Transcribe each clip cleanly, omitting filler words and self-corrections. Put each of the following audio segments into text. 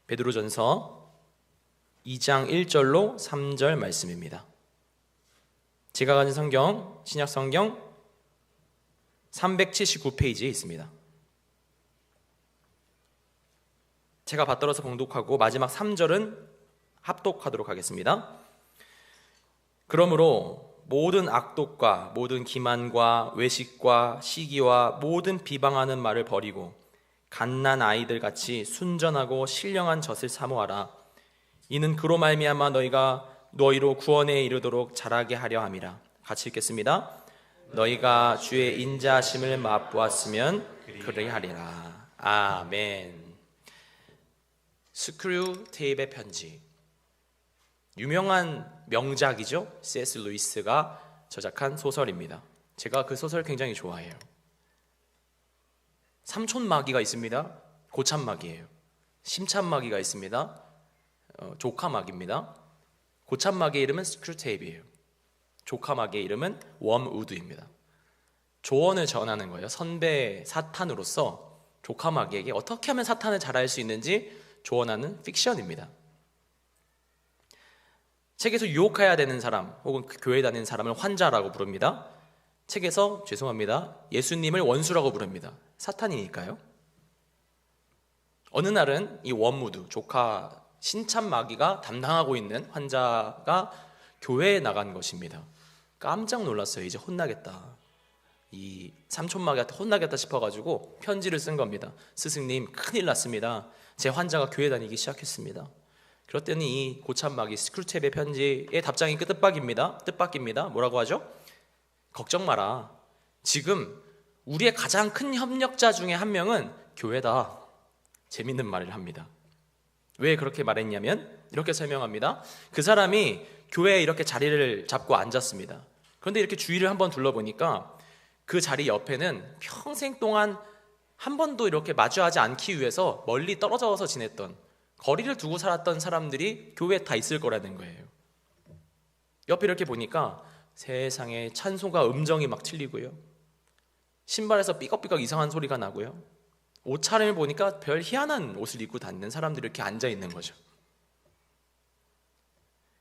베드로전서 2장 1절로 3절 말씀입니다. 제가 가진 성경, 신약 성경 379페이지에 있습니다. 제가 받들어서 봉독하고 마지막 3절은 합독하도록 하겠습니다. 그러므로 모든 악독과 모든 기만과 외식과 시기와 모든 비방하는 말을 버리고 갓난 아이들 같이 순전하고 신령한 젖을 사모하라. 이는 그로 말미암아 너희가 너희로 구원에 이르도록 자라게 하려 함이라. 같이 읽겠습니다. 너희가 주의 인자하심을 맛보았으면 그리하리라. 아멘. 스크류 테이프의 편지, 유명한 명작이죠. C.S. 루이스가 저작한 소설입니다. 제가 그 소설 굉장히 좋아해요. 삼촌마귀가 있습니다. 고참마귀예요. 심참마귀가 있습니다. 조카마귀입니다. 고참마귀의 이름은 스크류테이프예요. 조카마귀의 이름은 웜우드입니다. 조언을 전하는 거예요. 선배 사탄으로서 조카마귀에게 어떻게 하면 사탄을 잘 알 수 있는지 조언하는 픽션입니다. 책에서 유혹해야 되는 사람 혹은 교회 다니는 사람을 환자라고 부릅니다. 책에서 죄송합니다, 예수님을 원수라고 부릅니다. 사탄이니까요. 어느 날은 이 웜우드, 조카 신참마귀가 담당하고 있는 환자가 교회에 나간 것입니다. 깜짝 놀랐어요. 이제 혼나겠다, 이 삼촌마귀한테 혼나겠다 싶어가지고 편지를 쓴 겁니다. 스승님, 큰일 났습니다. 제 환자가 교회 다니기 시작했습니다. 그랬더니 이 고참마귀 스크류테이프의 편지의 답장이 뜻밖입니다. 뭐라고 하죠? 걱정 마라. 지금 우리의 가장 큰 협력자 중에 한 명은 교회다. 재밌는 말을 합니다. 왜 그렇게 말했냐면 이렇게 설명합니다. 그 사람이 교회에 이렇게 자리를 잡고 앉았습니다. 그런데 이렇게 주위를 한번 둘러보니까 그 자리 옆에는 평생 동안 한 번도 이렇게 마주하지 않기 위해서 멀리 떨어져서 지냈던, 거리를 두고 살았던 사람들이 교회에 다 있을 거라는 거예요. 옆에 이렇게 보니까 세상에 찬송가 음정이 막 틀리고요, 신발에서 삐걱삐걱 이상한 소리가 나고요, 옷차림을 보니까 별 희한한 옷을 입고 다니는 사람들이 이렇게 앉아 있는 거죠.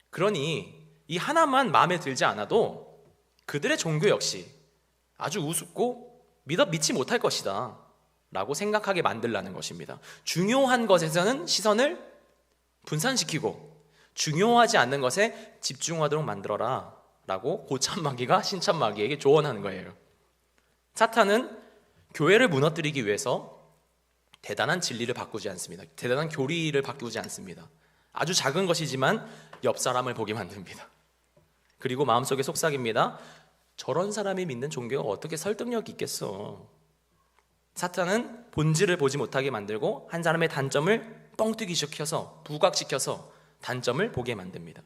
그러니 이 하나만 마음에 들지 않아도 그들의 종교 역시 아주 우습고 믿지 못할 것이다 라고 생각하게 만들라는 것입니다. 중요한 것에서는 시선을 분산시키고 중요하지 않는 것에 집중하도록 만들어라 라고 고참마귀가 신참마귀에게 조언하는 거예요. 사탄은 교회를 무너뜨리기 위해서 대단한 진리를 바꾸지 않습니다. 대단한 교리를 바꾸지 않습니다. 아주 작은 것이지만 옆 사람을 보게 만듭니다. 그리고 마음속에 속삭입니다. 저런 사람이 믿는 종교가 어떻게 설득력이 있겠어. 사탄은 본질을 보지 못하게 만들고 한 사람의 단점을 뻥뜨기 시켜서, 부각시켜서 단점을 보게 만듭니다.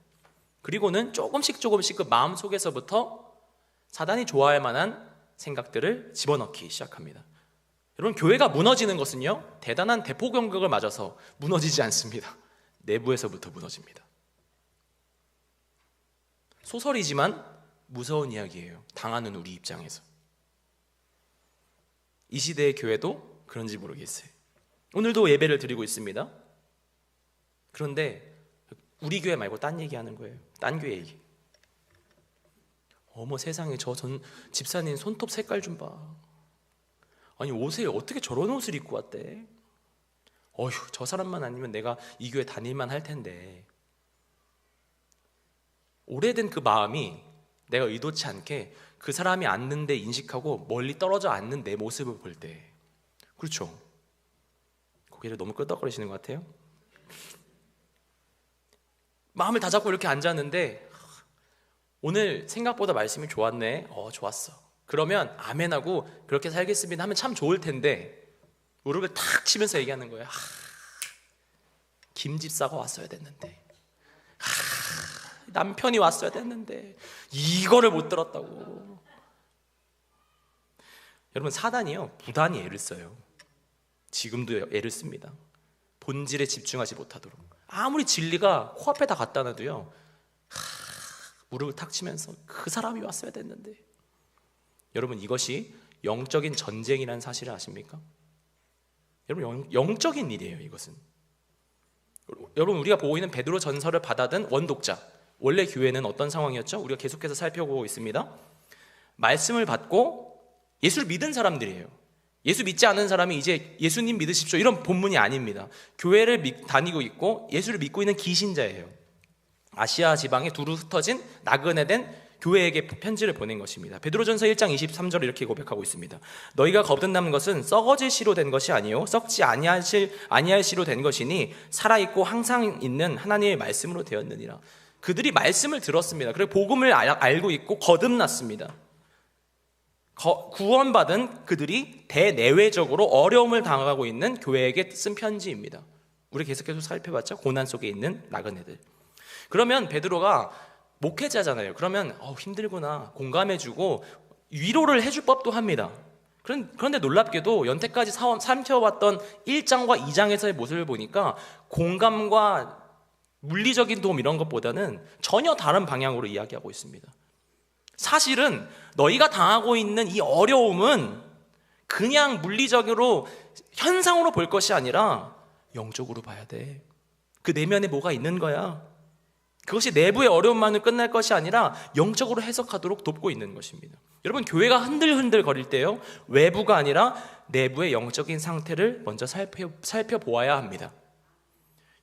그리고는 조금씩 그 마음속에서부터 사단이 좋아할 만한 생각들을 집어넣기 시작합니다. 여러분, 교회가 무너지는 것은요, 대단한 대폭 공격을 맞아서 무너지지 않습니다. 내부에서부터 무너집니다. 소설이지만 무서운 이야기예요. 당하는 우리 입장에서. 이 시대의 교회도 그런지 모르겠어요. 오늘도 예배를 드리고 있습니다. 그런데 우리 교회 말고 딴 얘기하는 거예요. 딴 교회 얘기. 어머 세상에, 전 집사님 손톱 색깔 좀 봐. 아니 옷에 어떻게 저런 옷을 입고 왔대? 어휴, 저 사람만 아니면 내가 이 교회 다닐만 할 텐데. 오래된 그 마음이 내가 의도치 않게 그 사람이 앉는데 인식하고 멀리 떨어져 앉는 내 모습을 볼 때, 그렇죠? 고개를 너무 끄덕거리시는 것 같아요. 마음을 다잡고 이렇게 앉았는데 오늘 생각보다 말씀이 좋았네. 좋았어. 그러면 아멘하고 그렇게 살겠습니다 하면 참 좋을 텐데 무릎을 탁 치면서 얘기하는 거예요. 김 집사가 왔어야 됐는데, 남편이 왔어야 됐는데 이거를 못 들었다고. 여러분, 사단이요, 무단히 애를 써요. 지금도 애를 씁니다. 본질에 집중하지 못하도록. 아무리 진리가 코앞에 다 갖다 놔도요, 무릎을 탁 치면서 그 사람이 왔어야 됐는데. 여러분, 이것이 영적인 전쟁이라는 사실을 아십니까? 여러분, 영적인 일이에요. 이것은 여러분, 우리가 보고 있는 베드로 전서를 받아든 원독자, 원래 교회는 어떤 상황이었죠? 우리가 계속해서 살펴보고 있습니다. 말씀을 받고 예수를 믿은 사람들이에요. 예수 믿지 않은 사람이 이제 예수님 믿으십시오 이런 본문이 아닙니다. 교회를 다니고 있고 예수를 믿고 있는 기신자예요. 아시아 지방에 두루 흩어진 나그네 된 교회에게 편지를 보낸 것입니다. 베드로전서 1장 23절 이렇게 고백하고 있습니다. 너희가 거듭남은 것은 썩어질 씨로 된 것이 아니요 썩지 아니할 씨로 된 것이니 살아있고 항상 있는 하나님의 말씀으로 되었느니라. 그들이 말씀을 들었습니다. 그리고 복음을 알고 있고 거듭났습니다. 구원받은 그들이 대내외적으로 어려움을 당하고 있는 교회에게 쓴 편지입니다. 우리 계속해서 살펴봤죠? 고난 속에 있는 나그네들. 그러면 베드로가 목회자잖아요. 그러면 힘들구나 공감해주고 위로를 해줄 법도 합니다. 그런데 놀랍게도 연태까지 살펴봤던 1장과 2장에서의 모습을 보니까 공감과 물리적인 도움 이런 것보다는 전혀 다른 방향으로 이야기하고 있습니다. 사실은 너희가 당하고 있는 이 어려움은 그냥 물리적으로 현상으로 볼 것이 아니라 영적으로 봐야 돼. 그 내면에 뭐가 있는 거야. 그것이 내부의 어려움만으로 끝날 것이 아니라 영적으로 해석하도록 돕고 있는 것입니다. 여러분, 교회가 흔들흔들 거릴 때요, 외부가 아니라 내부의 영적인 상태를 먼저 살펴보아야 합니다.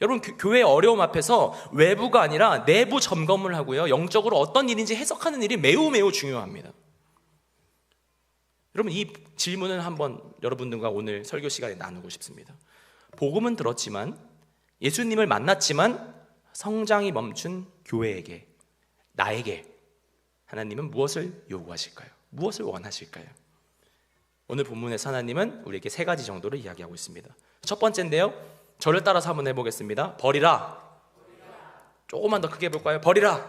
여러분, 교회의 어려움 앞에서 외부가 아니라 내부 점검을 하고요, 영적으로 어떤 일인지 해석하는 일이 매우 매우 중요합니다. 여러분, 이 질문을 한번 여러분들과 오늘 설교 시간에 나누고 싶습니다. 복음은 들었지만, 예수님을 만났지만 성장이 멈춘 교회에게, 나에게 하나님은 무엇을 요구하실까요? 무엇을 원하실까요? 오늘 본문에서 하나님은 우리에게 세 가지 정도를 이야기하고 있습니다. 첫 번째인데요, 저를 따라서 한번 해보겠습니다. 버리라. 조금만 더 크게 해볼까요? 버리라.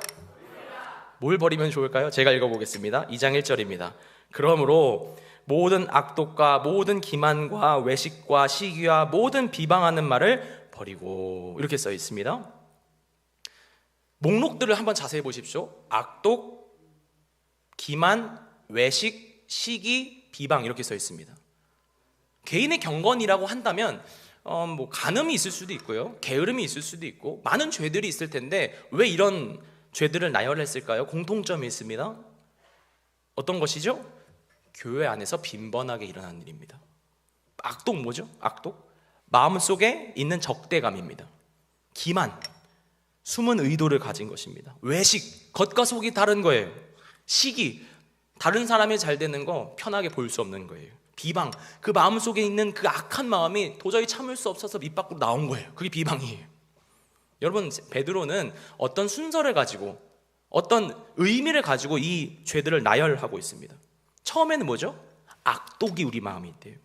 뭘 버리면 좋을까요? 제가 읽어보겠습니다. 2장 1절입니다. 그러므로 모든 악독과 모든 기만과 외식과 시기와 모든 비방하는 말을 버리고, 이렇게 써 있습니다. 목록들을 한번 자세히 보십시오. 악독, 기만, 외식, 시기, 비방 이렇게 써 있습니다. 개인의 경건이라고 한다면 간음이 있을 수도 있고요, 게으름이 있을 수도 있고 많은 죄들이 있을 텐데 왜 이런 죄들을 나열했을까요? 공통점이 있습니다. 어떤 것이죠? 교회 안에서 빈번하게 일어나는 일입니다. 악독 뭐죠? 악독? 마음속에 있는 적대감입니다. 기만, 숨은 의도를 가진 것입니다. 외식, 겉과 속이 다른 거예요. 시기, 다른 사람이 잘 되는 거 편하게 볼 수 없는 거예요. 비방, 그 마음속에 있는 그 악한 마음이 도저히 참을 수 없어서 밑 밖으로 나온 거예요. 그게 비방이에요. 여러분, 베드로는 어떤 순서를 가지고 어떤 의미를 가지고 이 죄들을 나열하고 있습니다. 처음에는 뭐죠? 악독이 우리 마음에 있대요.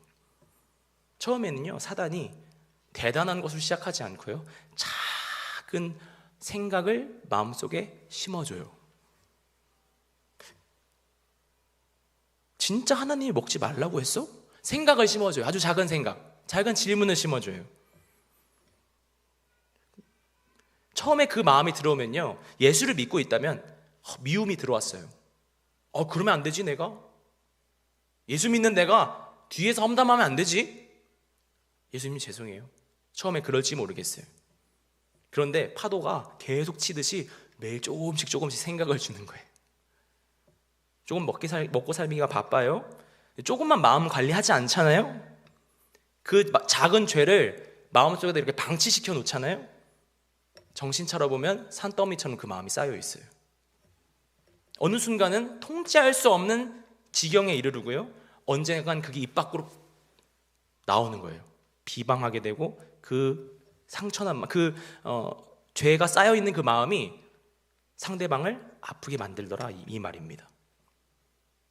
처음에는요, 사단이 대단한 것을 시작하지 않고요, 작은 생각을 마음속에 심어줘요. 진짜 하나님이 먹지 말라고 했어? 생각을 심어줘요. 아주 작은 생각, 작은 질문을 심어줘요. 처음에 그 마음이 들어오면요, 예수를 믿고 있다면 미움이 들어왔어요. 그러면 안 되지. 내가 예수 믿는 내가 뒤에서 험담하면 안 되지. 예수님 죄송해요, 처음에 그럴지 모르겠어요. 그런데 파도가 계속 치듯이 매일 조금씩 생각을 주는 거예요. 조금 먹고 살기가 바빠요. 조금만 마음 관리하지 않잖아요. 그 작은 죄를 마음속에다 이렇게 방치시켜 놓잖아요. 정신 차려보면 산더미처럼 그 마음이 쌓여 있어요. 어느 순간은 통제할 수 없는 지경에 이르르고요, 언젠간 그게 입 밖으로 나오는 거예요. 비방하게 되고 그 상처난 죄가 쌓여 있는 그 마음이 상대방을 아프게 만들더라, 이 말입니다.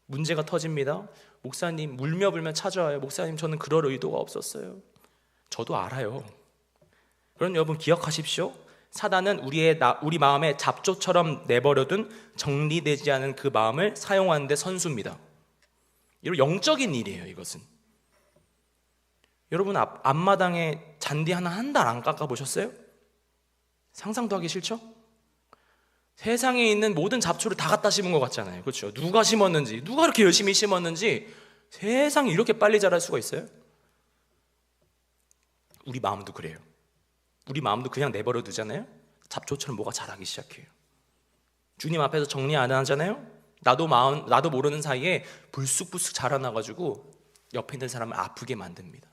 문제가 터집니다. 목사님, 울며 불며 찾아와요. 목사님, 저는 그럴 의도가 없었어요. 저도 알아요. 그럼 여러분 기억하십시오. 사단은 우리 마음에 잡초처럼 내버려둔 정리되지 않은 그 마음을 사용하는 데 선수입니다. 이런 영적인 일이에요, 이것은. 여러분, 앞마당에 잔디 하나 한 달 안 깎아보셨어요? 상상도 하기 싫죠? 세상에 있는 모든 잡초를 다 갖다 심은 것 같잖아요. 그렇죠? 누가 심었는지, 누가 이렇게 열심히 심었는지 세상에 이렇게 빨리 자랄 수가 있어요? 우리 마음도 그래요. 우리 마음도 그냥 내버려 두잖아요. 잡초처럼 뭐가 자라기 시작해요. 주님 앞에서 정리 안 하잖아요. 나도 모르는 사이에 불쑥불쑥 자라나가지고 옆에 있는 사람을 아프게 만듭니다.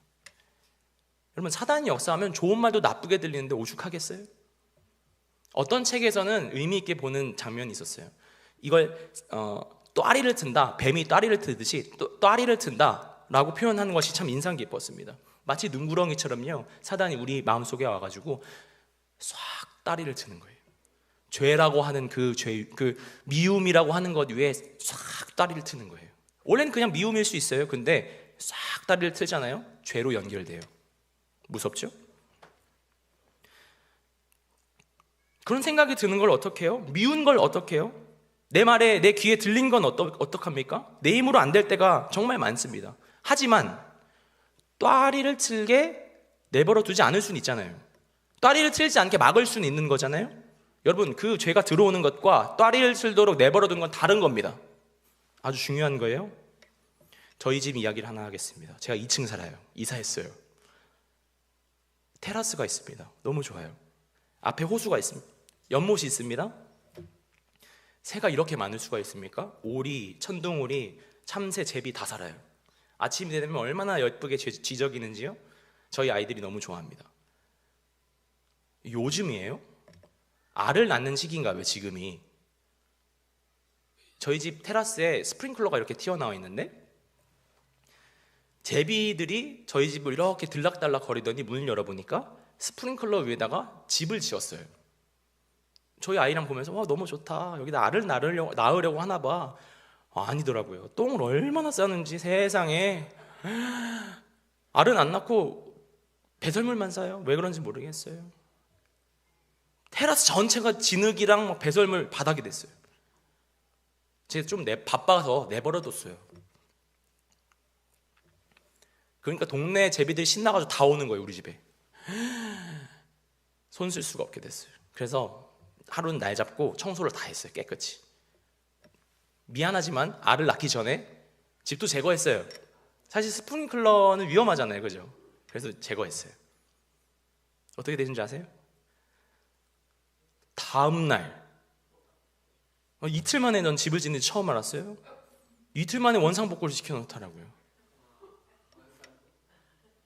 여러분, 사단이 역사하면 좋은 말도 나쁘게 들리는데 오죽하겠어요? 어떤 책에서는 의미 있게 보는 장면이 있었어요. 이걸 또아리를 튼다, 뱀이 또아리를 트듯이 또아리를 튼다 라고 표현하는 것이 참 인상 깊었습니다. 마치 눈구렁이처럼요, 사단이 우리 마음속에 와가지고 싹 따리를 트는 거예요. 죄라고 하는 그 미움이라고 하는 것 위에 싹 따리를 트는 거예요. 원래는 그냥 미움일 수 있어요. 근데 싹 따리를 트잖아요. 죄로 연결돼요. 무섭죠? 그런 생각이 드는 걸 어떻게 해요? 미운 걸 어떻게 해요? 내 말에 내 귀에 들린 건 어떡합니까? 내 힘으로 안 될 때가 정말 많습니다. 하지만 또아리를 틀게 내버려 두지 않을 수는 있잖아요. 또아리를 틀지 않게 막을 수는 있는 거잖아요. 여러분, 그 죄가 들어오는 것과 또아리를 틀도록 내버려 두는 건 다른 겁니다. 아주 중요한 거예요. 저희 집 이야기를 하나 하겠습니다. 제가 2층 살아요. 이사했어요. 테라스가 있습니다. 너무 좋아요. 앞에 호수가 있습니다. 연못이 있습니다. 새가 이렇게 많을 수가 있습니까? 오리, 천둥오리, 참새, 제비 다 살아요. 아침이 되면 얼마나 예쁘게 지저귀는지요. 저희 아이들이 너무 좋아합니다. 요즘이에요? 알을 낳는 시기인가요? 지금이? 저희 집 테라스에 스프링클러가 이렇게 튀어나와 있는데 제비들이 저희 집을 이렇게 들락달락 거리더니 문을 열어보니까 스프링클러 위에다가 집을 지었어요. 저희 아이랑 보면서 와, 너무 좋다. 여기다 알을 낳으려고 하나 봐. 아니더라고요. 똥을 얼마나 싸는지 세상에. 알은 안 낳고 배설물만 싸요. 왜 그런지 모르겠어요. 테라스 전체가 진흙이랑 막 배설물 바닥이 됐어요. 제가 좀 바빠서 내버려뒀어요. 그러니까 동네 제비들이 신나가지고 다 오는 거예요, 우리 집에. 손 쓸 수가 없게 됐어요. 그래서 하루는 날 잡고 청소를 다 했어요, 깨끗이. 미안하지만 알을 낳기 전에 집도 제거했어요. 사실 스프링클러는 위험하잖아요, 그죠? 그래서 제거했어요. 어떻게 되는지 아세요? 다음 날 이틀 만에 넌 집을 짓는지 처음 알았어요. 이틀 만에 원상복구를 시켜놓더라고요.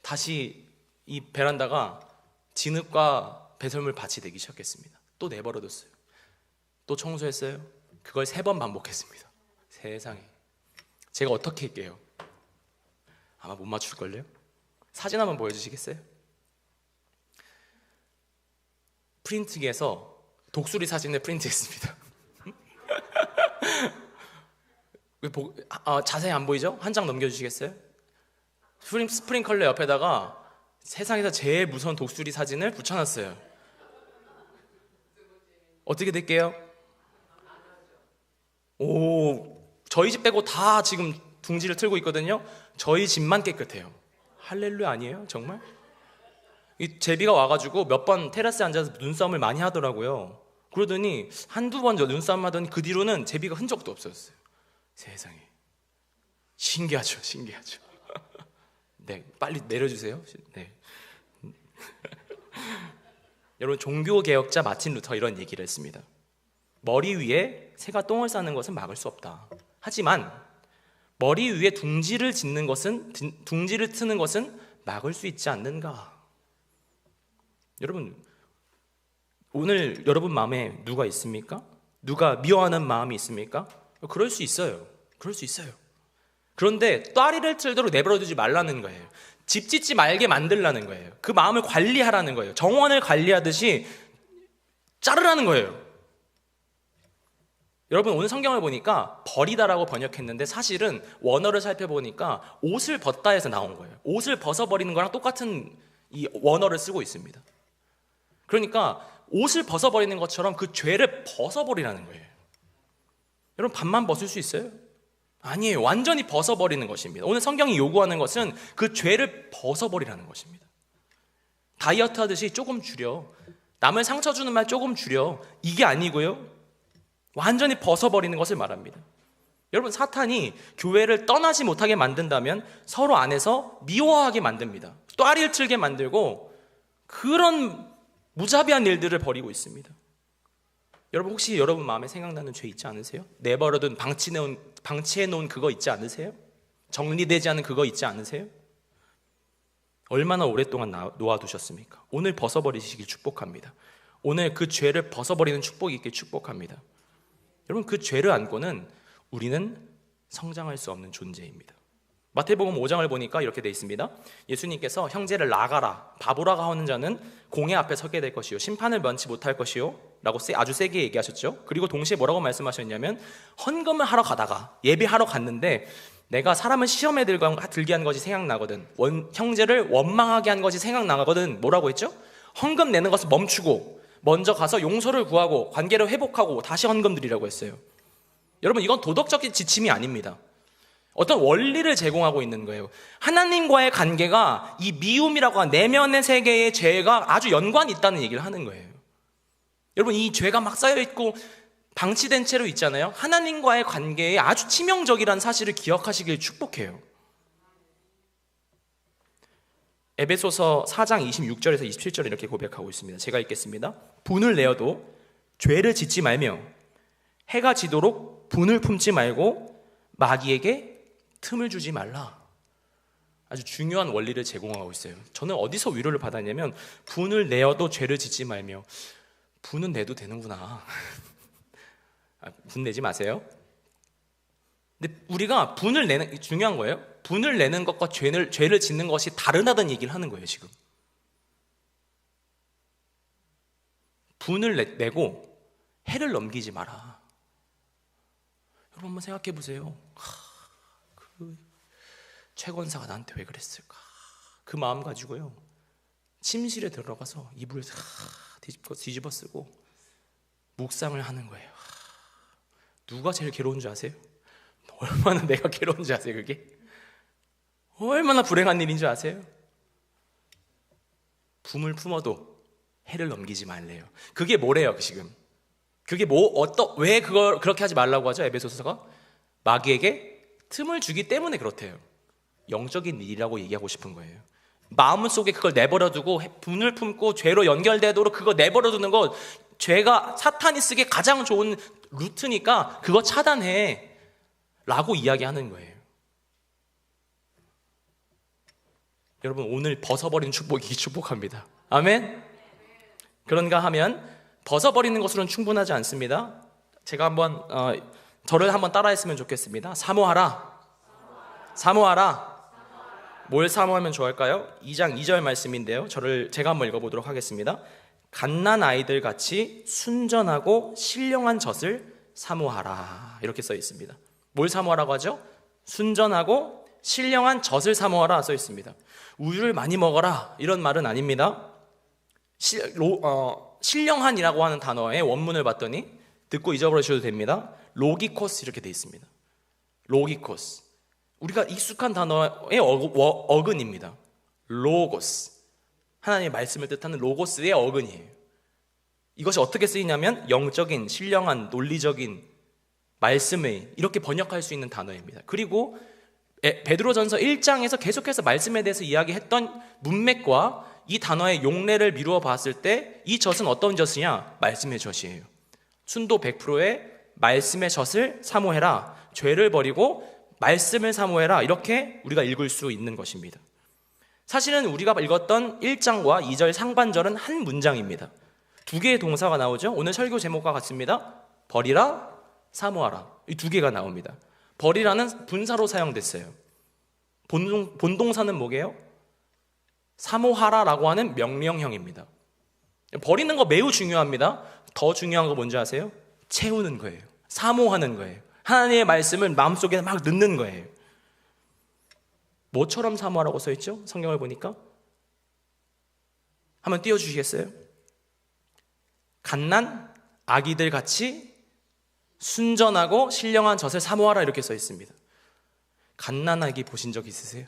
다시 이 베란다가 진흙과 배설물 밭이 되기 시작했습니다. 또 내버려뒀어요. 또 청소했어요. 그걸 3번 반복했습니다. 세상에. 제가 어떻게 할게요? 아마 못 맞출걸요? 사진 한번 보여주시겠어요? 프린트기에서 독수리 사진을 프린트했습니다. 자세히 안 보이죠? 한 장 넘겨주시겠어요? 스프링클러 옆에다가 세상에서 제일 무서운 독수리 사진을 붙여놨어요. 어떻게 될게요? 오, 저희 집 빼고 다 지금 둥지를 틀고 있거든요. 저희 집만 깨끗해요. 할렐루야 아니에요? 정말? 이 제비가 와가지고 몇 번 테라스에 앉아서 눈싸움을 많이 하더라고요. 그러더니 한두 번 눈싸움 하더니 그 뒤로는 제비가 흔적도 없어졌어요. 세상에. 신기하죠. 네, 빨리 내려주세요. 네. 여러분, 종교개혁자 마틴 루터 이런 얘기를 했습니다. 머리 위에 새가 똥을 싸는 것은 막을 수 없다. 하지만 머리 위에 둥지를 트는 것은 막을 수 있지 않는가. 여러분, 오늘 여러분 마음에 누가 있습니까? 누가 미워하는 마음이 있습니까? 그럴 수 있어요. 그런데 또아리를 틀도록 내버려두지 말라는 거예요. 집 짓지 말게 만들라는 거예요. 그 마음을 관리하라는 거예요. 정원을 관리하듯이 자르라는 거예요. 여러분, 오늘 성경을 보니까 버리다라고 번역했는데 사실은 원어를 살펴보니까 옷을 벗다에서 나온 거예요. 옷을 벗어버리는 거랑 똑같은 이 원어를 쓰고 있습니다. 그러니까 옷을 벗어버리는 것처럼 그 죄를 벗어버리라는 거예요. 여러분, 반만 벗을 수 있어요? 아니에요. 완전히 벗어버리는 것입니다. 오늘 성경이 요구하는 것은 그 죄를 벗어버리라는 것입니다. 다이어트 하듯이 조금 줄여. 남을 상처 주는 말 조금 줄여. 이게 아니고요. 완전히 벗어버리는 것을 말합니다. 여러분, 사탄이 교회를 떠나지 못하게 만든다면 서로 안에서 미워하게 만듭니다. 또아리를 틀게 만들고 그런 무자비한 일들을 벌이고 있습니다. 여러분, 혹시 여러분 마음에 생각나는 죄 있지 않으세요? 내버려둔 방치해놓은 그거 있지 않으세요? 정리되지 않은 그거 있지 않으세요? 얼마나 오랫동안 놓아두셨습니까? 오늘 벗어버리시길 축복합니다. 오늘 그 죄를 벗어버리는 축복이 있길 축복합니다. 여러분, 그 죄를 안고는 우리는 성장할 수 없는 존재입니다. 마태복음 5장을 보니까 이렇게 되어 있습니다. 예수님께서 형제를 나가라, 바보라고 하는 자는 공회 앞에 서게 될 것이요 심판을 면치 못할 것이요 라고 아주 세게 얘기하셨죠. 그리고 동시에 뭐라고 말씀하셨냐면, 헌금을 하러 가다가 예배하러 갔는데 내가 사람을 시험에 들게 한 것이 생각나거든, 형제를 원망하게 한 것이 생각나거든, 뭐라고 했죠? 헌금 내는 것을 멈추고 먼저 가서 용서를 구하고 관계를 회복하고 다시 헌금 드리라고 했어요. 여러분, 이건 도덕적인 지침이 아닙니다. 어떤 원리를 제공하고 있는 거예요. 하나님과의 관계가 이 미움이라고 하는 내면의 세계의 죄가 아주 연관이 있다는 얘기를 하는 거예요. 여러분, 이 죄가 막 쌓여있고 방치된 채로 있잖아요. 하나님과의 관계에 아주 치명적이라는 사실을 기억하시길 축복해요. 에베소서 4장 26절에서 27절 이렇게 고백하고 있습니다. 제가 읽겠습니다. 분을 내어도 죄를 짓지 말며 해가 지도록 분을 품지 말고 마귀에게 틈을 주지 말라. 아주 중요한 원리를 제공하고 있어요. 저는 어디서 위로를 받았냐면, 분을 내어도 죄를 짓지 말며. 분은 내도 되는구나. 분 내지 마세요. 근데 우리가 분을 내는, 중요한 거예요. 분을 내는 것과 죄를 짓는 것이 다르다는 얘기를 하는 거예요, 지금. 분을 내고 해를 넘기지 마라. 여러분, 한번 생각해 보세요. 그 최권사가 나한테 왜 그랬을까? 그 마음 가지고요, 침실에 들어가서 이불을 뒤집어 쓰고 묵상을 하는 거예요. 누가 제일 괴로운 줄 아세요? 얼마나 내가 괴로운 줄 아세요? 그게 얼마나 불행한 일인 줄 아세요? 품을 품어도 해를 넘기지 말래요. 그게 뭐래요, 지금? 그게 왜 그걸 그렇게 하지 말라고 하죠? 에베소서가 마귀에게 틈을 주기 때문에 그렇대요. 영적인 일이라고 얘기하고 싶은 거예요. 마음속에 그걸 내버려두고 분을 품고 죄로 연결되도록 그거 내버려두는 것, 죄가 사탄이 쓰기에 가장 좋은 루트니까 그거 차단해 라고 이야기하는 거예요. 여러분, 오늘 벗어버리는 축복이 축복합니다. 아멘? 그런가 하면 벗어버리는 것으로는 충분하지 않습니다. 제가 한번 저를 한번 따라했으면 좋겠습니다. 사모하라. 사모하라. 뭘 사모하면 좋을까요? 2장 2절 말씀인데요, 제가 한번 읽어보도록 하겠습니다. 갓난 아이들 같이 순전하고 신령한 젖을 사모하라, 이렇게 써 있습니다. 뭘 사모하라고 하죠? 순전하고 신령한 젖을 사모하라 써 있습니다. 우유를 많이 먹어라 이런 말은 아닙니다. 신령한이라고 하는 단어의 원문을 봤더니 듣고 잊어버리셔도 됩니다. 로기코스 이렇게 돼 있습니다. 로기코스, 우리가 익숙한 단어의 어근입니다. 로고스, 하나님의 말씀을 뜻하는 로고스의 어근이에요. 이것이 어떻게 쓰이냐면 영적인, 신령한, 논리적인 말씀을 이렇게 번역할 수 있는 단어입니다. 그리고 베드로전서 1장에서 계속해서 말씀에 대해서 이야기했던 문맥과 이 단어의 용례를 미루어 봤을 때 이 젖은 어떤 젖이냐? 말씀의 젖이에요. 순도 100%의 말씀의 젖을 사모해라, 죄를 버리고 말씀을 사모해라, 이렇게 우리가 읽을 수 있는 것입니다. 사실은 우리가 읽었던 1장과 2절 상반절은 한 문장입니다. 두 개의 동사가 나오죠. 오늘 설교 제목과 같습니다. 버리라, 사모하라, 이 두 개가 나옵니다. 버리라는 분사로 사용됐어요. 본동사는 뭐게요? 사모하라라고 하는 명령형입니다. 버리는 거 매우 중요합니다. 더 중요한 거 뭔지 아세요? 채우는 거예요. 사모하는 거예요. 하나님의 말씀을 마음속에 막 넣는 거예요. 뭐처럼 사모하라고 써있죠? 성경을 보니까 한번 띄워주시겠어요? 갓난 아기들 같이 순전하고 신령한 젖을 사모하라, 이렇게 써 있습니다. 갓난 아기 보신 적 있으세요?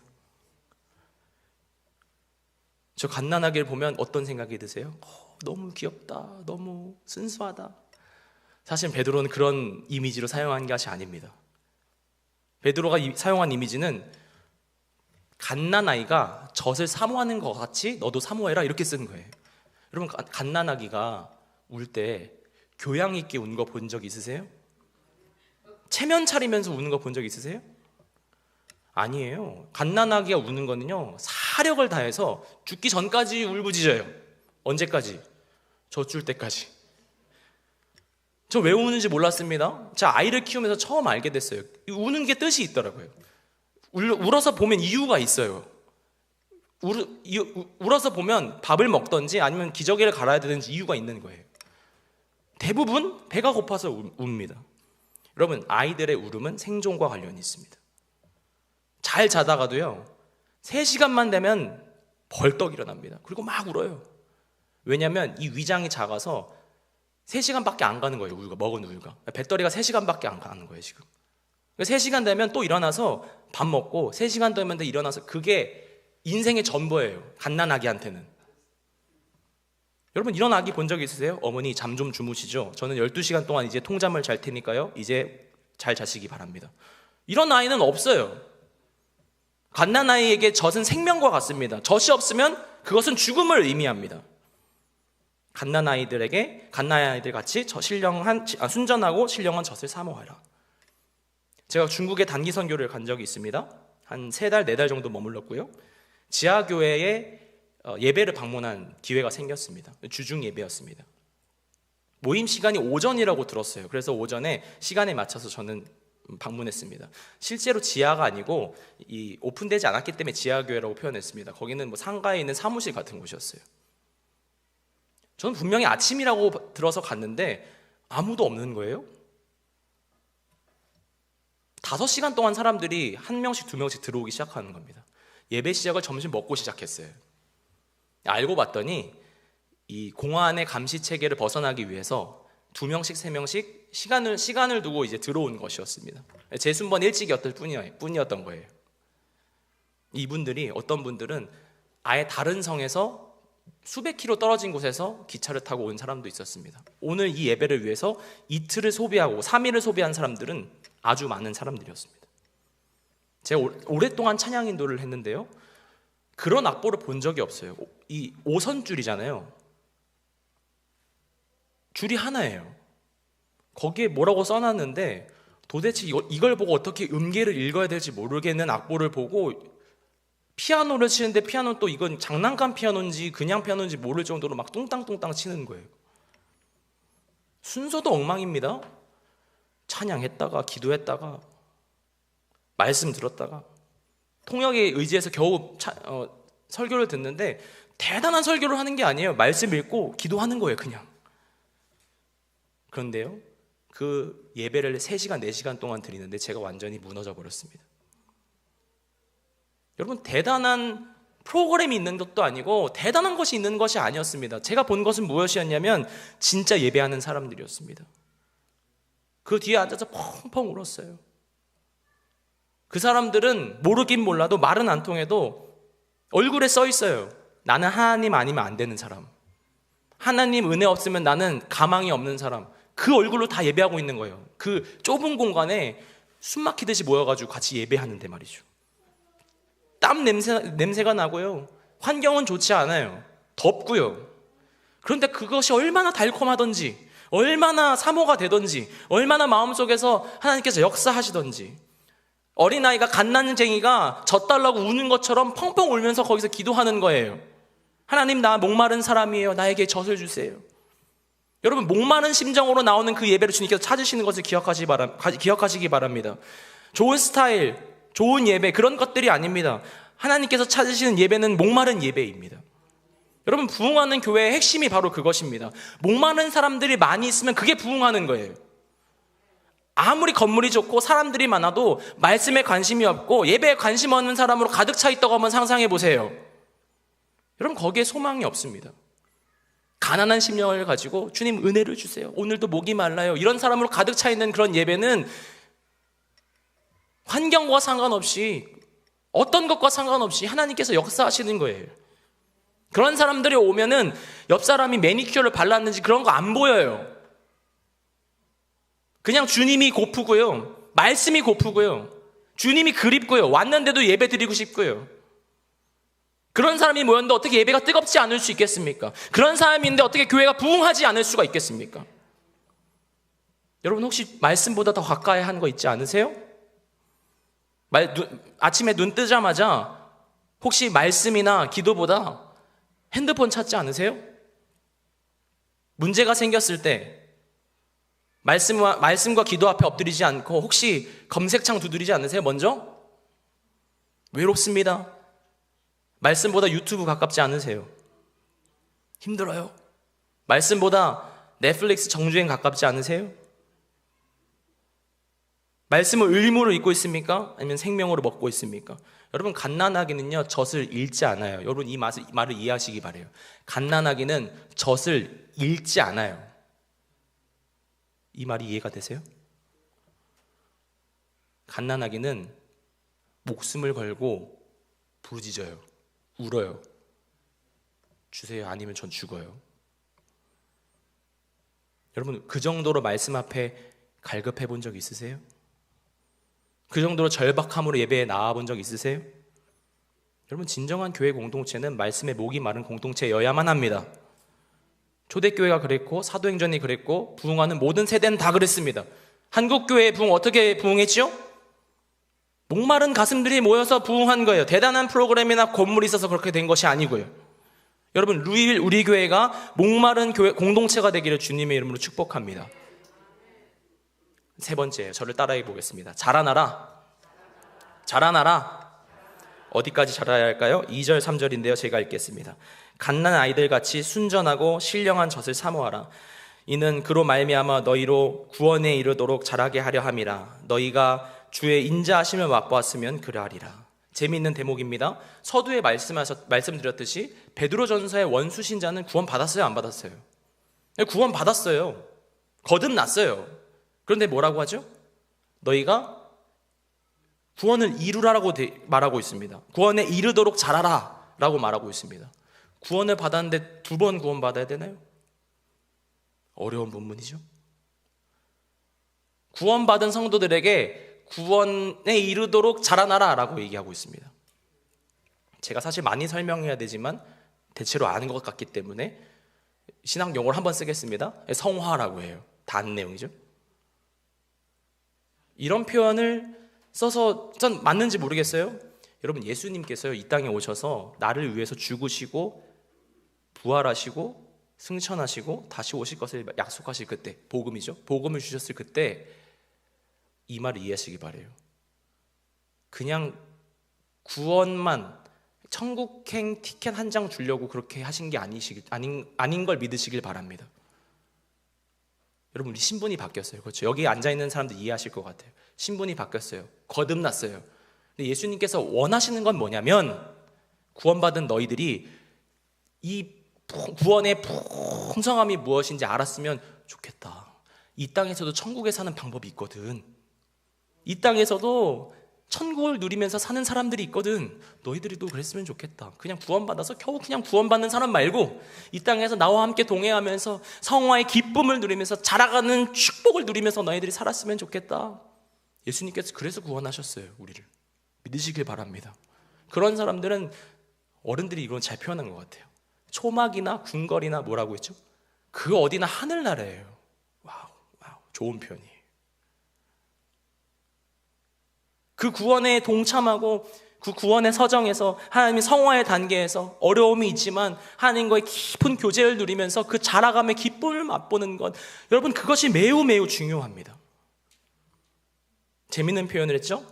저 갓난 아기를 보면 어떤 생각이 드세요? 너무 귀엽다, 너무 순수하다. 사실 베드로는 그런 이미지로 사용한 것이 아닙니다. 베드로가 사용한 이미지는 갓난 아이가 젖을 사모하는 것 같이 너도 사모해라, 이렇게 쓴 거예요. 여러분, 갓난아기가 울 때 교양 있게 우는 거 본 적 있으세요? 체면 차리면서 우는 거 본 적 있으세요? 아니에요. 갓난아기가 우는 거는요, 사력을 다해서 죽기 전까지 울부짖어요. 언제까지? 젖줄 때까지. 저 왜 우는지 몰랐습니다. 제가 아이를 키우면서 처음 알게 됐어요. 우는 게 뜻이 있더라고요. 울어서 보면 이유가 있어요. 울어서 보면 밥을 먹던지 아니면 기저귀를 갈아야 되는지 이유가 있는 거예요. 대부분 배가 고파서 웁니다. 여러분, 아이들의 울음은 생존과 관련이 있습니다. 잘 자다가도요, 3시간만 되면 벌떡 일어납니다. 그리고 막 울어요. 왜냐하면 이 위장이 작아서 3시간밖에 안 가는 거예요. 우유가, 먹은 우유가. 배터리가 3시간밖에 안 가는 거예요, 지금. 3시간 되면 또 일어나서 밥 먹고 3시간 되면 일어나서, 그게 인생의 전부예요. 갓난아기한테는. 여러분, 이런 아기 본 적 있으세요? 어머니 잠 좀 주무시죠? 저는 12시간 동안 이제 통잠을 잘 테니까요, 이제 잘 자시기 바랍니다. 이런 아이는 없어요. 갓난아이에게 젖은 생명과 같습니다. 젖이 없으면 그것은 죽음을 의미합니다. 갓난아이들 같이 순전하고 신령한 젖을 사모하라. 제가 중국에 단기 선교를 간 적이 있습니다. 한 3달, 4달 정도 머물렀고요. 지하교회에 예배를 방문한 기회가 생겼습니다. 주중 예배였습니다. 모임 시간이 오전이라고 들었어요. 그래서 오전에 시간에 맞춰서 저는 방문했습니다. 실제로 지하가 아니고 오픈되지 않았기 때문에 지하교회라고 표현했습니다. 거기는 뭐 상가에 있는 사무실 같은 곳이었어요. 저는 분명히 아침이라고 들어서 갔는데 아무도 없는 거예요. 5시간 동안 사람들이 1명씩 2명씩 들어오기 시작하는 겁니다. 예배 시작을 점심 먹고 시작했어요. 알고 봤더니 이 공안의 감시 체계를 벗어나기 위해서 2명씩 3명씩 시간을 두고 이제 들어온 것이었습니다. 제 순번 일찍이었을 뿐이었던 거예요. 이분들이, 어떤 분들은 아예 다른 성에서 수백 킬로 떨어진 곳에서 기차를 타고 온 사람도 있었습니다. 오늘 이 예배를 위해서 이틀을 소비하고 3일을 소비한 사람들은 아주 많은 사람들이었습니다. 제가 오랫동안 찬양 인도를 했는데요, 그런 악보를 본 적이 없어요. 이 5선줄이잖아요. 줄이 하나예요. 거기에 뭐라고 써놨는데 도대체 이걸 보고 어떻게 음계를 읽어야 될지 모르겠는 악보를 보고 피아노를 치는데, 피아노는 또 이건 장난감 피아노인지 그냥 피아노인지 모를 정도로 막 뚱땅뚱땅 치는 거예요. 순서도 엉망입니다. 찬양했다가 기도했다가 말씀 들었다가 통역에 의지해서 겨우 설교를 듣는데, 대단한 설교를 하는 게 아니에요. 말씀 읽고 기도하는 거예요, 그냥. 그런데요, 그 예배를 3시간, 4시간 동안 드리는데 제가 완전히 무너져 버렸습니다. 여러분, 대단한 프로그램이 있는 것도 아니고 대단한 것이 있는 것이 아니었습니다. 제가 본 것은 무엇이었냐면 진짜 예배하는 사람들이었습니다. 그 뒤에 앉아서 펑펑 울었어요. 그 사람들은 모르긴 몰라도 말은 안 통해도 얼굴에 써 있어요. 나는 하나님 아니면 안 되는 사람, 하나님 은혜 없으면 나는 가망이 없는 사람. 그 얼굴로 다 예배하고 있는 거예요. 그 좁은 공간에 숨 막히듯이 모여가지고 같이 예배하는데 말이죠. 땀 냄새가 나고요, 환경은 좋지 않아요. 덥고요. 그런데 그것이 얼마나 달콤하던지, 얼마나 사모가 되던지, 얼마나 마음속에서 하나님께서 역사하시던지, 어린아이가 갓난쟁이가 젖 달라고 우는 것처럼 펑펑 울면서 거기서 기도하는 거예요. 하나님, 나 목마른 사람이에요. 나에게 젖을 주세요. 여러분, 목마른 심정으로 나오는 그 예배를 주님께서 찾으시는 것을 기억하시기 바랍니다. 좋은 스타일, 좋은 예배, 그런 것들이 아닙니다. 하나님께서 찾으시는 예배는 목마른 예배입니다. 여러분, 부흥하는 교회의 핵심이 바로 그것입니다. 목마른 사람들이 많이 있으면 그게 부흥하는 거예요. 아무리 건물이 좋고 사람들이 많아도 말씀에 관심이 없고 예배에 관심 없는 사람으로 가득 차 있다고 한번 상상해 보세요. 여러분, 거기에 소망이 없습니다. 가난한 심령을 가지고 주님 은혜를 주세요, 오늘도 목이 말라요, 이런 사람으로 가득 차 있는 그런 예배는 환경과 상관없이, 어떤 것과 상관없이 하나님께서 역사하시는 거예요. 그런 사람들이 오면은 옆 사람이 매니큐어를 발랐는지 그런 거 안 보여요. 그냥 주님이 고프고요, 말씀이 고프고요, 주님이 그립고요, 왔는데도 예배 드리고 싶고요. 그런 사람이 모였는데 어떻게 예배가 뜨겁지 않을 수 있겠습니까? 그런 사람인데 어떻게 교회가 부흥하지 않을 수가 있겠습니까? 여러분 혹시 말씀보다 더 가까이 한 거 있지 않으세요? 아침에 눈 뜨자마자 혹시 말씀이나 기도보다 핸드폰 찾지 않으세요? 문제가 생겼을 때 말씀과 기도 앞에 엎드리지 않고 혹시 검색창 두드리지 않으세요? 먼저? 외롭습니다. 말씀보다 유튜브 가깝지 않으세요? 힘들어요. 말씀보다 넷플릭스 정주행 가깝지 않으세요? 말씀을 의무로 읽고 있습니까? 아니면 생명으로 먹고 있습니까? 여러분, 갓난아기는요 젖을 읽지 않아요. 여러분 이 말을 이해하시기 바라요. 갓난아기는 젖을 읽지 않아요. 이 말이 이해가 되세요? 갓난아기는 목숨을 걸고 부르짖어요. 울어요. 주세요. 아니면 전 죽어요. 여러분, 그 정도로 말씀 앞에 갈급해 본 적 있으세요? 그 정도로 절박함으로 예배에 나와 본 적 있으세요? 여러분, 진정한 교회 공동체는 말씀에 목이 마른 공동체여야만 합니다. 초대교회가 그랬고 사도행전이 그랬고 부흥하는 모든 세대는 다 그랬습니다. 한국교회의 부흥 어떻게 부흥했죠? 목마른 가슴들이 모여서 부흥한 거예요. 대단한 프로그램이나 건물이 있어서 그렇게 된 것이 아니고요. 여러분, 루이빌 우리 교회가 목마른 교회 공동체가 되기를 주님의 이름으로 축복합니다. 세 번째, 저를 따라해 보겠습니다. 자라나라. 자라나라. 어디까지 자라야 할까요? 2절 3절인데요 제가 읽겠습니다. 갓난 아이들 같이 순전하고 신령한 젖을 사모하라. 이는 그로 말미암아 너희로 구원에 이르도록 자라게 하려 함이라. 너희가 주의 인자하심을 맛보았으면 그러하리라. 재미있는 대목입니다. 서두에 말씀드렸듯이 베드로전서의 원수 신자는 구원 받았어요, 안 받았어요? 구원 받았어요. 거듭났어요. 그런데 뭐라고 하죠? 너희가 구원을 이루라라고 말하고 있습니다. 구원에 이르도록 자라라 라고 말하고 있습니다. 구원을 받았는데 두 번 구원 받아야 되나요? 어려운 본문이죠. 구원받은 성도들에게 구원에 이르도록 자라나라 라고 얘기하고 있습니다. 제가 사실 많이 설명해야 되지만 대체로 아는 것 같기 때문에 신학 용어를 한번 쓰겠습니다. 성화라고 해요. 다 아는 내용이죠. 이런 표현을 써서 전 맞는지 모르겠어요. 여러분, 예수님께서요 이 땅에 오셔서 나를 위해서 죽으시고 부활하시고 승천하시고 다시 오실 것을 약속하실 그때, 복음이죠. 복음을 주셨을 그때 이 말을 이해하시기 바라요. 그냥 구원만 천국행 티켓 한 장 주려고 그렇게 하신 게 아닌 걸 믿으시길 바랍니다. 여러분, 우리 신분이 바뀌었어요. 그렇죠? 여기 앉아있는 사람들 이해하실 것 같아요. 신분이 바뀌었어요. 거듭났어요. 근데 예수님께서 원하시는 건 뭐냐면 구원받은 너희들이 이 구원의 풍성함이 무엇인지 알았으면 좋겠다. 이 땅에서도 천국에 사는 방법이 있거든. 이 땅에서도 천국을 누리면서 사는 사람들이 있거든. 너희들도 그랬으면 좋겠다. 그냥 구원받아서 겨우 그냥 구원받는 사람 말고 이 땅에서 나와 함께 동행하면서 성화의 기쁨을 누리면서 자라가는 축복을 누리면서 너희들이 살았으면 좋겠다. 예수님께서 그래서 구원하셨어요. 우리를 믿으시길 바랍니다. 그런 사람들은 어른들이 이건 잘 표현한 것 같아요. 초막이나 궁궐이나 뭐라고 했죠? 그 어디나 하늘나라예요. 와우, 좋은 표현이에요. 그 구원에 동참하고 그 구원의 서정에서 하나님이 성화의 단계에서 어려움이 있지만 하나님과의 깊은 교제를 누리면서 그 자라감의 기쁨을 맛보는 것, 여러분, 그것이 매우 매우 중요합니다. 재밌는 표현을 했죠?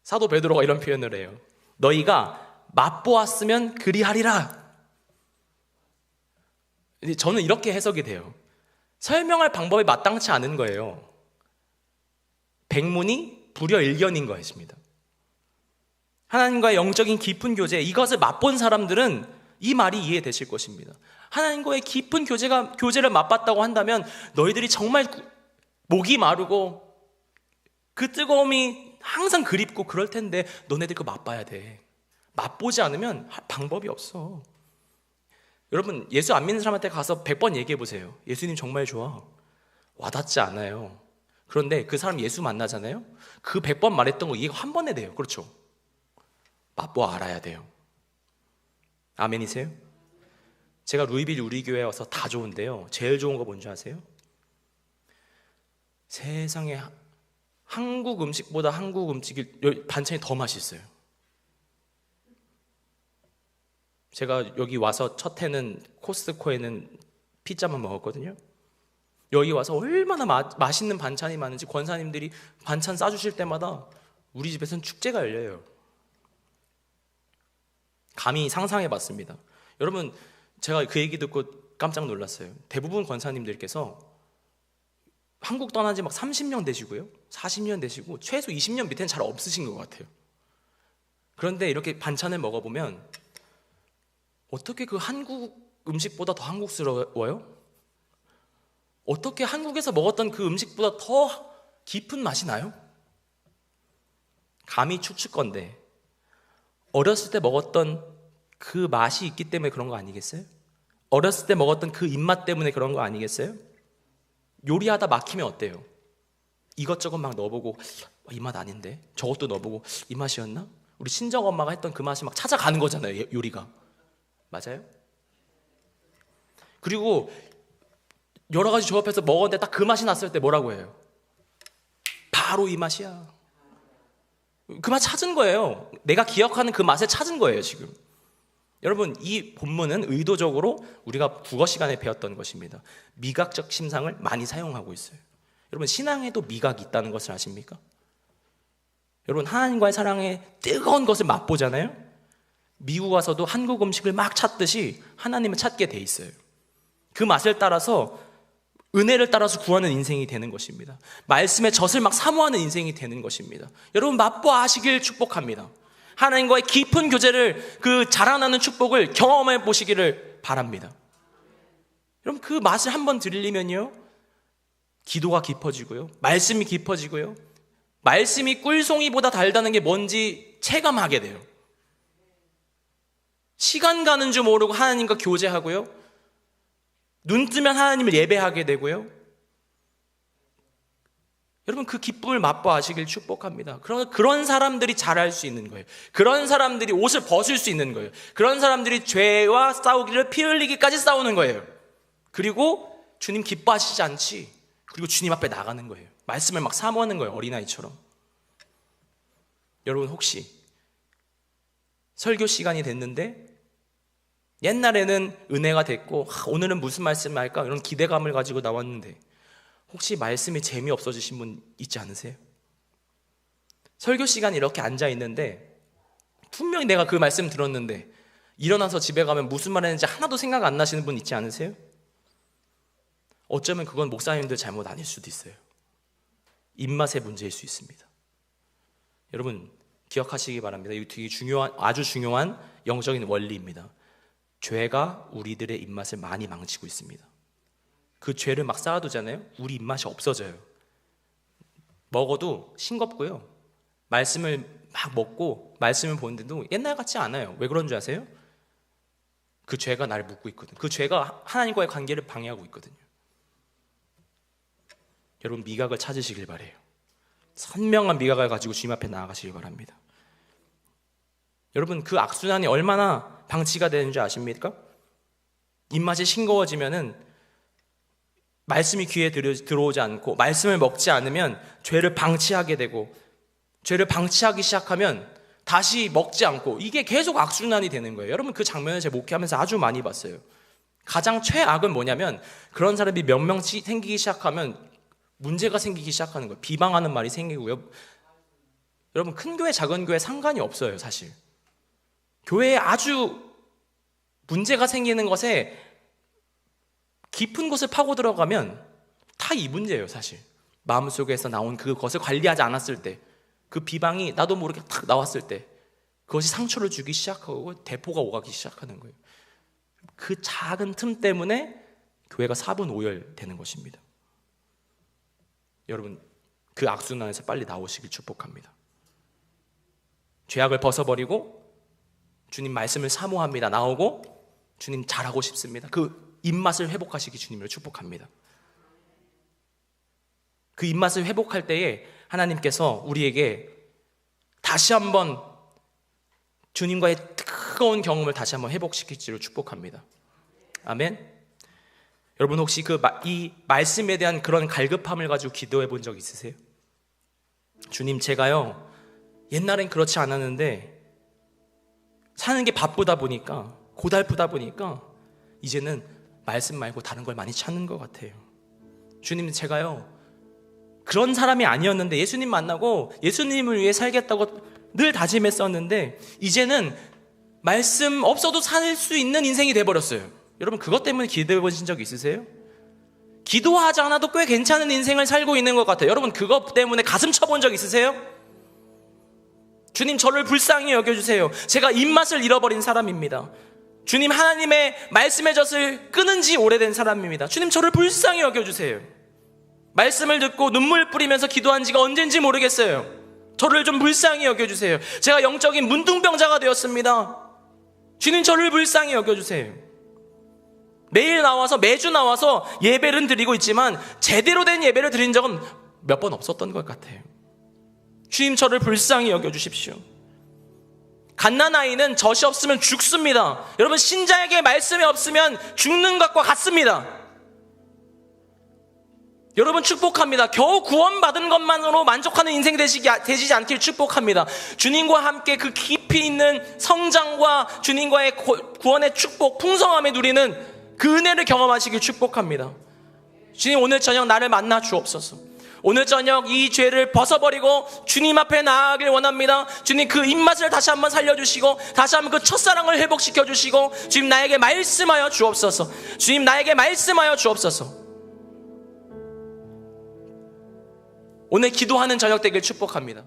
사도 베드로가 이런 표현을 해요. 너희가 맛보았으면 그리하리라. 저는 이렇게 해석이 돼요. 설명할 방법이 마땅치 않은 거예요. 백문이 불여일견인 것입니다. 하나님과의 영적인 깊은 교제, 이것을 맛본 사람들은 이 말이 이해되실 것입니다. 하나님과의 깊은 교제를 맛봤다고 한다면 너희들이 정말 목이 마르고 그 뜨거움이 항상 그립고 그럴 텐데 너네들 그거 맛봐야 돼. 맛보지 않으면 할 방법이 없어. 여러분, 예수 안 믿는 사람한테 가서 100번 얘기해 보세요. 예수님 정말 좋아. 와닿지 않아요. 그런데 그 사람 예수 만나잖아요. 그 100번 말했던 거 이해가 한 번에 돼요. 그렇죠? 맛보아 알아야 돼요. 아멘이세요? 제가 루이빌 우리교회에 와서 다 좋은데요, 제일 좋은 거 뭔지 아세요? 세상에 한국 음식보다 한국 음식이 반찬이 더 맛있어요. 제가 여기 와서 첫 해는 코스트코에는 피자만 먹었거든요. 여기 와서 얼마나 맛있는 반찬이 많은지 권사님들이 반찬 싸주실 때마다 우리 집에서는 축제가 열려요. 감히 상상해봤습니다. 여러분, 제가 그 얘기 듣고 깜짝 놀랐어요. 대부분 권사님들께서 한국 떠난 지 막 30년 되시고요, 40년 되시고 최소 20년 밑에는 잘 없으신 것 같아요. 그런데 이렇게 반찬을 먹어보면 어떻게 그 한국 음식보다 더 한국스러워요? 어떻게 한국에서 먹었던 그 음식보다 더 깊은 맛이 나요? 감히 추측건데 어렸을 때 먹었던 그 맛이 있기 때문에 그런 거 아니겠어요? 어렸을 때 먹었던 그 입맛 때문에 그런 거 아니겠어요? 요리하다 막히면 어때요? 이것저것 막 넣어보고 이 맛 아닌데, 저것도 넣어보고 이 맛이었나? 우리 친정엄마가 했던 그 맛이 막 찾아가는 거잖아요, 요리가. 맞아요? 그리고 여러 가지 조합해서 먹었는데 딱 그 맛이 났을 때 뭐라고 해요? 바로 이 맛이야. 그 맛 찾은 거예요. 내가 기억하는 그 맛을 찾은 거예요, 지금. 여러분, 이 본문은 의도적으로 우리가 국어 시간에 배웠던 것입니다. 미각적 심상을 많이 사용하고 있어요. 여러분, 신앙에도 미각이 있다는 것을 아십니까? 여러분, 하나님과의 사랑에 뜨거운 것을 맛보잖아요. 미국 와서도 한국 음식을 막 찾듯이 하나님을 찾게 돼 있어요. 그 맛을 따라서, 은혜를 따라서 구하는 인생이 되는 것입니다. 말씀의 젖을 막 사모하는 인생이 되는 것입니다. 여러분, 맛보아시길 축복합니다. 하나님과의 깊은 교제를, 그 자라나는 축복을 경험해 보시기를 바랍니다. 여러분, 그 맛을 한번 들리면요, 기도가 깊어지고요, 말씀이 깊어지고요, 말씀이 꿀송이보다 달다는 게 뭔지 체감하게 돼요. 시간 가는 줄 모르고 하나님과 교제하고요, 눈 뜨면 하나님을 예배하게 되고요. 여러분, 그 기쁨을 맛보아시길 축복합니다. 그런 사람들이 잘할 수 있는 거예요. 그런 사람들이 옷을 벗을 수 있는 거예요. 그런 사람들이 죄와 싸우기를 피 흘리기까지 싸우는 거예요. 그리고 주님 기뻐하시지 않지. 그리고 주님 앞에 나가는 거예요. 말씀을 막 사모하는 거예요, 어린아이처럼. 여러분, 혹시 설교 시간이 됐는데 옛날에는 은혜가 됐고 오늘은 무슨 말씀 할까 이런 기대감을 가지고 나왔는데 혹시 말씀이 재미없어지신 분 있지 않으세요? 설교 시간에 이렇게 앉아 있는데 분명히 내가 그 말씀 들었는데 일어나서 집에 가면 무슨 말 했는지 하나도 생각 안 나시는 분 있지 않으세요? 어쩌면 그건 목사님들 잘못 아닐 수도 있어요. 입맛의 문제일 수 있습니다. 여러분, 기억하시기 바랍니다. 이거 되게 아주 중요한 영적인 원리입니다. 죄가 우리들의 입맛을 많이 망치고 있습니다. 그 죄를 막 쌓아두잖아요. 우리 입맛이 없어져요. 먹어도 싱겁고요, 말씀을 막 먹고 말씀을 보는데도 옛날 같지 않아요. 왜 그런 줄 아세요? 그 죄가 나를 묶고 있거든요. 그 죄가 하나님과의 관계를 방해하고 있거든요. 여러분, 미각을 찾으시길 바래요. 선명한 미각을 가지고 주님 앞에 나아가시길 바랍니다. 여러분, 그 악순환이 얼마나 방치가 되는 줄 아십니까? 입맛이 싱거워지면은 말씀이 귀에 들어오지 않고 말씀을 먹지 않으면 죄를 방치하게 되고, 죄를 방치하기 시작하면 다시 먹지 않고, 이게 계속 악순환이 되는 거예요. 여러분, 그 장면을 제가 목회하면서 아주 많이 봤어요. 가장 최악은 뭐냐면 그런 사람이 몇 명씩 생기기 시작하면 문제가 생기기 시작하는 거예요. 비방하는 말이 생기고요. 여러분, 큰 교회 작은 교회 상관이 없어요. 사실 교회에 아주 문제가 생기는 것에 깊은 곳을 파고 들어가면 다 이 문제예요. 사실 마음속에서 나온 그것을 관리하지 않았을 때, 그 비방이 나도 모르게 탁 나왔을 때 그것이 상처를 주기 시작하고 대포가 오가기 시작하는 거예요. 그 작은 틈 때문에 교회가 사분오열되는 것입니다. 여러분, 그 악순환에서 빨리 나오시길 축복합니다. 죄악을 벗어버리고 주님 말씀을 사모합니다. 나오고 주님 잘하고 싶습니다. 그 입맛을 회복하시기 주님을 축복합니다. 그 입맛을 회복할 때에 하나님께서 우리에게 다시 한번 주님과의 뜨거운 경험을 다시 한번 회복시킬지를 축복합니다. 아멘. 여러분 혹시 이 말씀에 대한 그런 갈급함을 가지고 기도해 본 적 있으세요? 주님, 제가요 옛날엔 그렇지 않았는데 사는 게 바쁘다 보니까, 고달프다 보니까 이제는 말씀 말고 다른 걸 많이 찾는 것 같아요. 주님, 제가요 그런 사람이 아니었는데 예수님 만나고 예수님을 위해 살겠다고 늘 다짐했었는데 이제는 말씀 없어도 살 수 있는 인생이 돼버렸어요. 여러분 그것 때문에 기도해 보신 적 있으세요? 기도하지 않아도 꽤 괜찮은 인생을 살고 있는 것 같아요. 여러분 그것 때문에 가슴 쳐본 적 있으세요? 주님, 저를 불쌍히 여겨주세요. 제가 입맛을 잃어버린 사람입니다. 주님, 하나님의 말씀의 젖을 끊은 지 오래된 사람입니다. 주님, 저를 불쌍히 여겨주세요. 말씀을 듣고 눈물 뿌리면서 기도한 지가 언젠지 모르겠어요. 저를 좀 불쌍히 여겨주세요. 제가 영적인 문둥병자가 되었습니다. 주님, 저를 불쌍히 여겨주세요. 매주 나와서 예배를 드리고 있지만 제대로 된 예배를 드린 적은 몇 번 없었던 것 같아요. 주님, 저를 불쌍히 여겨주십시오. 갓난아이는 젖이 없으면 죽습니다. 여러분, 신자에게 말씀이 없으면 죽는 것과 같습니다. 여러분 축복합니다. 겨우 구원받은 것만으로 만족하는 인생 되시지 않길 축복합니다. 주님과 함께 그 깊이 있는 성장과 주님과의 구원의 축복, 풍성함에 누리는 그 은혜를 경험하시길 축복합니다. 주님, 오늘 저녁 나를 만나 주옵소서. 오늘 저녁 이 죄를 벗어버리고 주님 앞에 나아가길 원합니다. 주님, 그 입맛을 다시 한번 살려주시고 다시 한번 그 첫사랑을 회복시켜 주시고 주님, 나에게 말씀하여 주옵소서. 주님, 나에게 말씀하여 주옵소서. 오늘 기도하는 저녁 되길 축복합니다.